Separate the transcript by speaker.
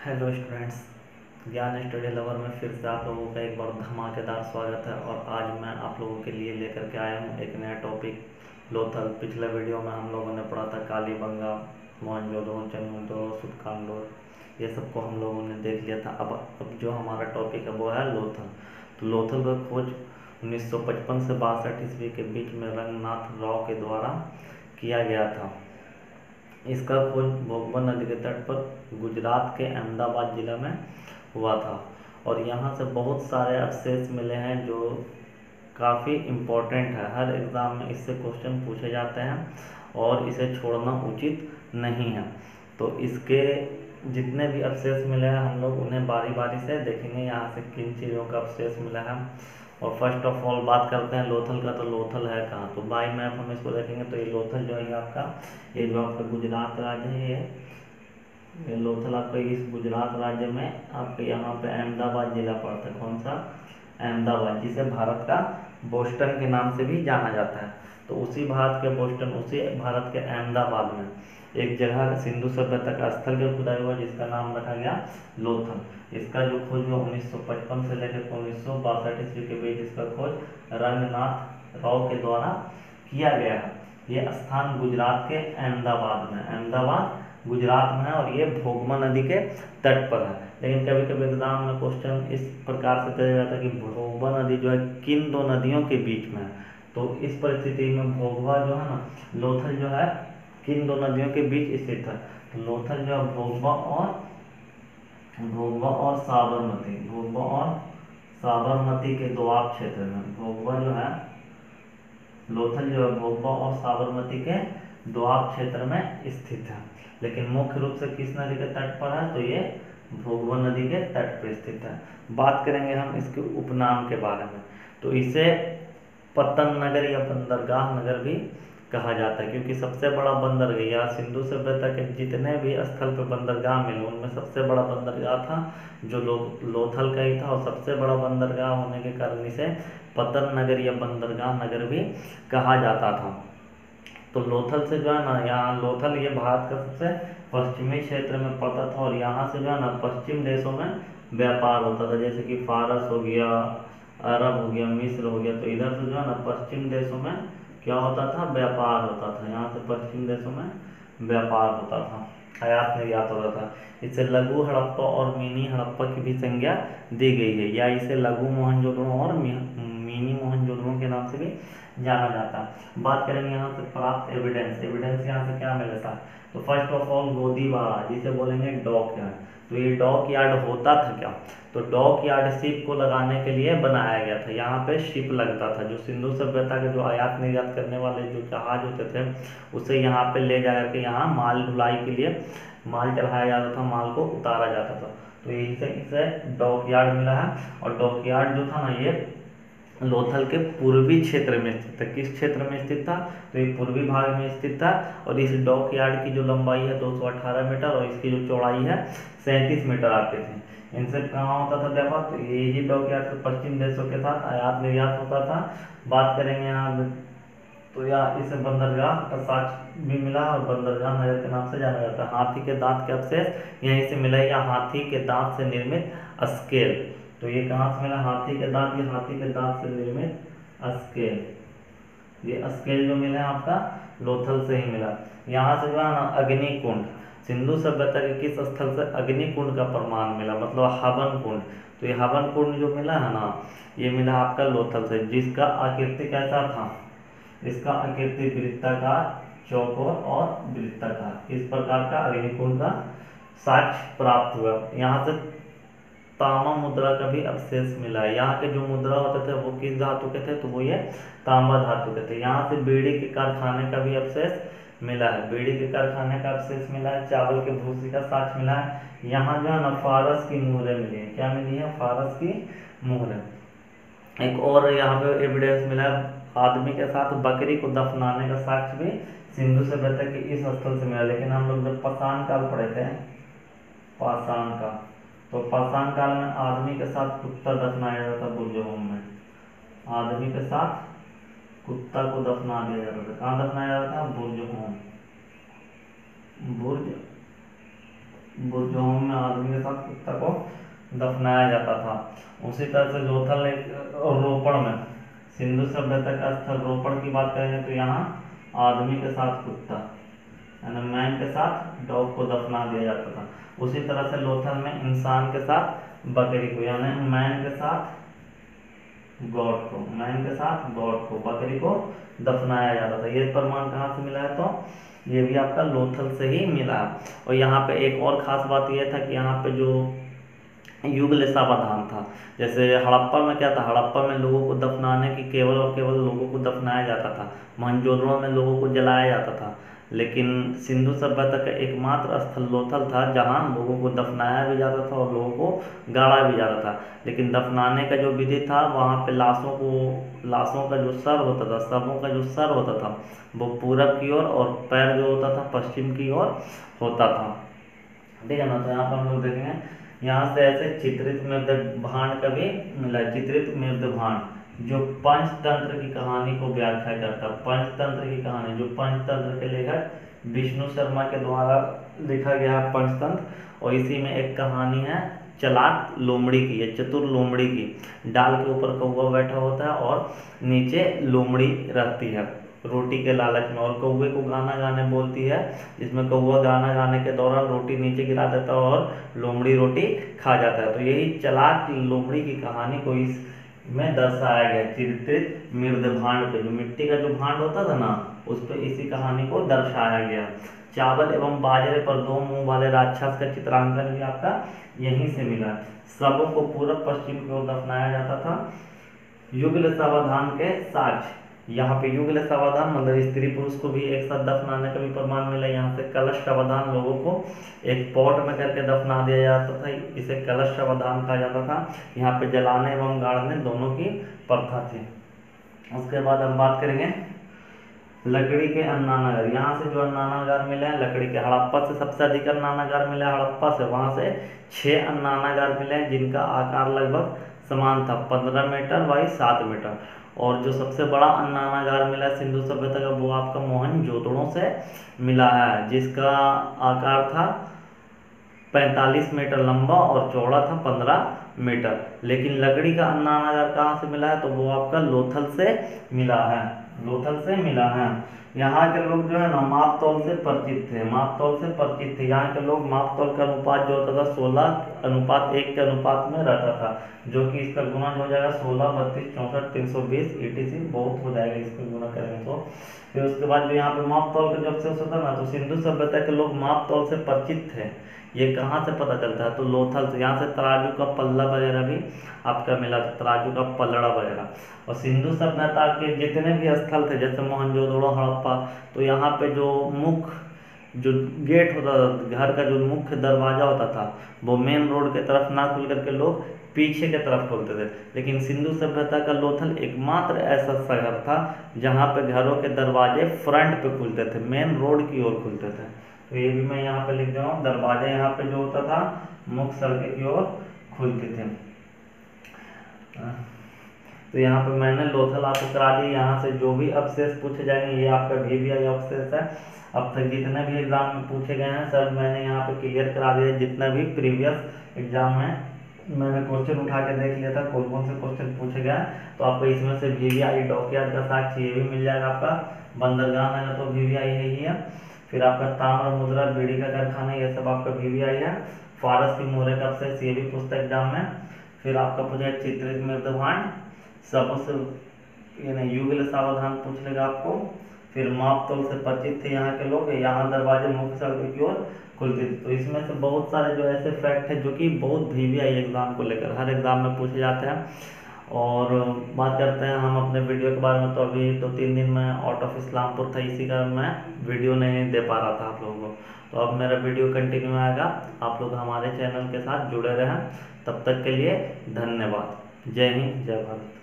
Speaker 1: Hello students, ज्ञान study lover में फिर से आप लोगों का एक बार धमाकेदार स्वागत है। और आज मैं आप लोगों के लिए लेकर के आया हूँ एक नया टॉपिक, लोथल। पिछले वीडियो में हम लोगों ने पढ़ा था कालीबंगा, मोहनजोदड़ो, चंद्रमंतोड़, सुतकांडोर, ये सबको हम लोगों ने देख लिया था। अब जो हमारा टॉपिक है वो है लोथल। तो लोथल का खोज 1955 से 62 ईस्वी के बीच में रंगनाथ राव के द्वारा किया गया था। इसका खोज भोगबन नदी के तट पर गुजरात के अहमदाबाद जिला में हुआ था। और यहाँ से बहुत सारे अवशेष मिले हैं जो काफ़ी इम्पोर्टेंट है। हर एग्ज़ाम में इससे क्वेश्चन पूछे जाते हैं और इसे छोड़ना उचित नहीं है। तो इसके जितने भी अवशेष मिले हैं हम लोग उन्हें बारी बारी से देखेंगे, यहाँ से किन चीज़ों का अवशेष मिला है। और फर्स्ट ऑफ ऑल बात करते हैं लोथल का। तो लोथल है कहाँ? तो बाई मैप हम इसको देखेंगे तो ये लोथल जो है आपका, ये जो आपका गुजरात राज्य है, ये लोथल आपका इस गुजरात राज्य में आपके यहाँ पे अहमदाबाद जिला पड़ता है। कौन सा? अहमदाबाद, जिसे भारत का बोस्टन के नाम से भी जाना जाता है। तो उसी भारत के बोस्टन, उसी भारत के अहमदाबाद में एक जगह सिंधु सभ्यता का स्थल का खुदाई हुआ जिसका नाम रखा गया लोथल। इसका जो खोज हुआ 1955 से लेकर 1962 ईस्वी के बीच इसका खोज रंगनाथ राव के द्वारा किया गया है। ये स्थान गुजरात के अहमदाबाद में, अहमदाबाद गुजरात में है और ये भोगमा नदी के तट पर है। लेकिन कभी कभी एग्जाम में क्वेश्चन इस प्रकार से पूछा जाता है कि भोगवा नदी जो है किन दो नदियों के बीच में है। तो इस परिस्थिति में भोगवा जो है ना, लोथल जो है किन दो नदियों के बीच स्थित है। तो लोथल जो है भोगवा और साबरमती, भोगवा और साबरमती के दोआब क्षेत्र में, भोगवा जो है, लोथल जो है भोगवा और साबरमती के दोआब क्षेत्र में स्थित है। लेकिन मुख्य रूप से किस नदी के तट पर है? तो ये भोगवा नदी के तट पर स्थित है। बात करेंगे हम इसके उपनाम के बारे में। तो इसे पतन नगर या बंदरगाह नगर भी कहा जाता है, क्योंकि सबसे बड़ा बंदरगाह या सिंधु सभ्यता के जितने भी स्थल पर बंदरगाह मिले उनमें सबसे बड़ा बंदरगाह था जो लोथल का ही था। और सबसे बड़ा बंदरगाह होने के कारण इसे पतन नगर या बंदरगाह नगर भी कहा जाता था। तो लोथल से जो है ना, यहाँ लोथल ये भारत का सबसे पश्चिमी क्षेत्र में पड़ता था और यहाँ से जो है ना पश्चिम देशों में व्यापार होता था, जैसे कि फारस हो गया, अरब हो गया, मिस्र हो गया। तो इधर से जो है ना पश्चिम देशों में क्या होता था? व्यापार होता था। यहाँ से पश्चिम देशों में व्यापार होता था, आयात निर्यात होता था। इसे लघु हड़प्पा और मिनी हड़प्पा की भी संज्ञा दी गई है, या इसे लघु मोहनजोदड़ो और मिनी मोहनजोदड़ो के नाम से भी जाना जाता है। बात करेंगे यहाँ से प्राप्त एविडेंस। एविडेंस यहाँ से क्या मिला था? तो फर्स्ट ऑफ ऑल गोदीबाड़ा, जिसे बोलेंगे डॉक यार्ड। तो ये डॉक यार्ड होता था क्या? तो डॉक यार्ड शिप को लगाने के लिए बनाया गया था। यहाँ पे शिप लगता था, जो सिंधु सभ्यता के जो आयात निर्यात करने वाले जो जहाज होते थे उसे यहाँ पे ले जा करके यहाँ माल ढुलाई के लिए माल चढ़ाया जाता था, माल को उतारा जाता था। तो यही से इसे डॉक यार्ड मिला है। और डॉक यार्ड जो था ना, ये लोथल के पूर्वी क्षेत्र में स्थित है। किस क्षेत्र में स्थित था? तो ये पूर्वी भाग में स्थित था। और इस डॉक यार्ड की जो लंबाई है 218 मीटर और इसकी जो चौड़ाई है 37 मीटर आती थी। इनसे कहाँ होता था व्यापार? तो ये डॉक यार्ड से पश्चिम देशों के साथ आयात निर्यात होता था। बात करेंगे यहाँ तो यहाँ इसे बंदरगाह का साक्ष्य भी मिला और बंदरगाह नगर के नाम से जाना जाता है। हाथी के दांत के अवशेष यहीं से मिला, या हाथी के दांत से निर्मित स्केल। तो ये कहाँ से मिला? हाथी के दांत, ये हाथी के दांत से निर्मित स्केल, ये स्केल जो मिला आपका लोथल से ही मिला। यहाँ से जो है ना अग्निकुंड, सिंधु सभ्यता के किस स्थल से अग्निकुंड का प्रमाण मिला? मतलब हवन कुंड। तो ये हवन कुंड जो मिला है ना, ये मिला आपका लोथल से, जिसका आकृति कैसा था? इसका आकृति वृत्ताकार, चौकोर और वृत्ताकार, इस प्रकार का अग्निकुंड का साक्ष्य प्राप्त हुआ। यहाँ से तांबा मुद्रा का भी अवशेष मिला है। यहाँ के जो मुद्रा होते थे वो किस धातु के थे? तो वो ये तांबा धातु के थे। यहाँ से बीड़ी के कारखाने का भी अवशेष मिला है, बीड़ी के कारखाने का अवशेष मिला है। चावल के भूसी का साक्ष्य मिला है। यहाँ जो है ना फारस की मुहरें मिली है। क्या मिली है? फारस की मुहरें। एक और यहाँ पे एविडेंस मिला है, आदमी के साथ बकरी को दफनाने का साक्ष्य भी सिंधु सभ्यता के इस स्थल से मिला। लेकिन हम लोग जब पाषाण काल पढ़े थे, पाषाण काल, तो पाषाण काल में आदमी के साथ कुत्ता दफनाया जाता था बुर्जहोम में। आदमी के साथ कुत्ता को दफना दिया जाता था। कहाँ दफनाया जाता था? बुर्जहोम, बुर्ज बुर्जों में आदमी के साथ कुत्ता को दफनाया जाता था। उसी तरह से लोथल एक रोपड़ में, सिंधु सभ्यता का स्थल रोपड़ की बात करें तो यहाँ आदमी के साथ कुत्ता यानी मैन के साथ डॉग को दफना दिया जाता था। उसी तरह से लोथल में इंसान के साथ बकरी को, यानी मैन के साथ गॉड को, मैन के साथ गॉड को, बकरी को दफनाया जाता था। ये प्रमाण कहाँ से मिला है? तो ये भी आपका लोथल से ही मिला है। और यहाँ पे एक और खास बात यह था कि यहाँ पे जो युगल सावधान था, जैसे हड़प्पा में क्या था, हड़प्पा में लोगों को दफनाने की केवल और केवल लोगों को दफनाया जाता था, मोहनजोदड़ो में लोगों को जलाया जाता था। लेकिन सिंधु सभ्यता का एकमात्र स्थल लोथल था जहाँ लोगों को दफनाया भी जाता था और लोगों को गाड़ा भी जाता था। लेकिन दफनाने का जो विधि था, वहाँ पे लाशों का जो सर होता था, शवों का जो सर होता था वो पूरब की ओर और पैर जो होता था पश्चिम की ओर होता था। ठीक है ना। तो यहाँ पर हम लोग देखेंगे, यहाँ से ऐसे चित्रित मृद भांड का भी मिला, चित्रित मृद भांड जो पंचतंत्र की कहानी को व्याख्या करता है। पंचतंत्र की कहानी, जो पंचतंत्र के लेखक विष्णु शर्मा के द्वारा लिखा गया है पंचतंत्र, और इसी में एक कहानी है चलाक लोमड़ी की, या चतुर लोमड़ी की। डाल के ऊपर कौवा बैठा होता है और नीचे लोमड़ी रहती है रोटी के लालच में, और कौवे को गाना गाने बोलती है, जिसमें कौवा गाना गाने के दौरान रोटी नीचे गिरा देता है और लोमड़ी रोटी खा जाता है। तो यही चलाक लोमड़ी की कहानी को इस में दर्शाया गया, चित्रित मृद भांड पे, जो मिट्टी का जो भांड होता था ना, उस पर इसी कहानी को दर्शाया गया। चावल एवं बाजरे पर दो मुंह वाले राक्षस का चित्रांकन भी आपका यहीं से मिला। सबों को पूरब पश्चिम की ओर दफनाया जाता था। युगल सावधान के साक्ष्य, यहाँ पे युगल सावधान मतलब स्त्री पुरुष को भी एक साथ दफनाने का भी प्रमाण मिला। यहाँ से कलश सावधान, लोगों को एक पॉट में करके दफना दिया जाता था, इसे कलश सावधान कहा जाता था। यहाँ पे जलाने एवं गाड़ने दोनों की प्रथा थी। उसके बाद हम बात करेंगे लकड़ी के अन्नानागार। यहाँ से जो अन्नानागार मिले हैं लकड़ी के, हड़प्पा से सबसे अधिक अन्नानागार मिले हैं, हड़प्पा से, वहाँ से 6 अन्नानागार मिले हैं जिनका आकार लगभग समान था, 15 मीटर बाई 7 मीटर। और जो सबसे बड़ा अन्नानागार मिला है सिंधु सभ्यता का, वो आपका मोहनजोदड़ो से मिला है, जिसका आकार था 45 मीटर लंबा और चौड़ा था 15 मीटर। लेकिन लकड़ी का अन्नानागार कहाँ से मिला है? तो वो आपका लोथल से मिला है, लोथल से मिला है। यहाँ के लोग जो है ना माप तौल से परिचित थे, माप तौल से परिचित थे। यहाँ के लोग माप तौल का अनुपात जो होता था 16:1 के अनुपात में रहता था, जो कि इसका गुना हो जाएगा 16, 32, 64, 320 etc बहुत हो जाएगा इसको गुना करेंगे तो। फिर उसके बाद जो यहाँ पे माप तौल का जब से होता ना, तो सिंधु सभ्यता के लोग माप तौल से परिचित थे। ये कहाँ से पता चलता है? तो लोथल से। यहाँ से तराजू का पल्ला वगैरह भी आपका मिला, तराजू का पलड़ा वगैरह। और सिंधु सभ्यता के जितने भी स्थल थे, जैसे मोहनजोदड़ो, हड़प्पा, तो यहाँ पे जो जो गेट होता था, घर का जो मुख्य दरवाजा होता था, वो मेन रोड के तरफ ना खुल करके लोग पीछे के तरफ खोलते थे। लेकिन सिंधु सभ्यता का लोथल एकमात्र ऐसा शहर था जहाँ पे घरों के दरवाजे फ्रंट पे खुलते थे, मेन रोड की ओर खुलते थे। तो ये भी मैं यहाँ पे लिख रहा हूँ, दरवाजा यहाँ पे जो होता था मुख्य सड़क की ओर खुलते थे। तो यहाँ पे मैंने लोथल आपको करा दी। यहाँ से जो भी अवशेष पूछे जाएंगे, ये आपका VVI अवशेष है। अब तक जितने भी एग्जाम में पूछे गए हैं सब मैंने यहाँ पे क्लियर करा दिया। जितना भी प्रीवियस एग्जाम में मैंने क्वेश्चन उठा के देख लिया था कौन कौन से क्वेश्चन पूछे गए, तो आपको इसमें से VVI डॉकयार्ड का साक्ष्य ये भी मिल जाएगा। आपका बंदरगाह है तो VVI है ही है। फिर आपका ताम्र मुद्रा बीड़ी का कारखाना, ये सब आपका VVI है। फारस की मोहरे का अवशेष, ये भी पूछता है एग्जाम में। फिर आपका पूछा चित्रित मृद भांड, सबसे यानी युगल सावधान पूछ लेगा आपको। फिर माप तौल से परिचित थे यहाँ के लोग, यहाँ दरवाजे मुख्य सड़क की ओर खुलते थे। तो इसमें से बहुत सारे जो ऐसे फैक्ट है जो कि बहुत VVI एग्जाम को लेकर हर एग्जाम में पूछे जाते हैं। और बात करते हैं हम अपने वीडियो के बारे में, तो अभी 2-3 दिन में आउट ऑफ इस्लामपुर था, इसी कारण मैं वीडियो नहीं दे पा रहा था आप लोगों को। तो अब मेरा वीडियो कंटिन्यू आएगा, आप लोग हमारे चैनल के साथ जुड़े रहें। तब तक के लिए धन्यवाद। जय हिंद, जय भारत।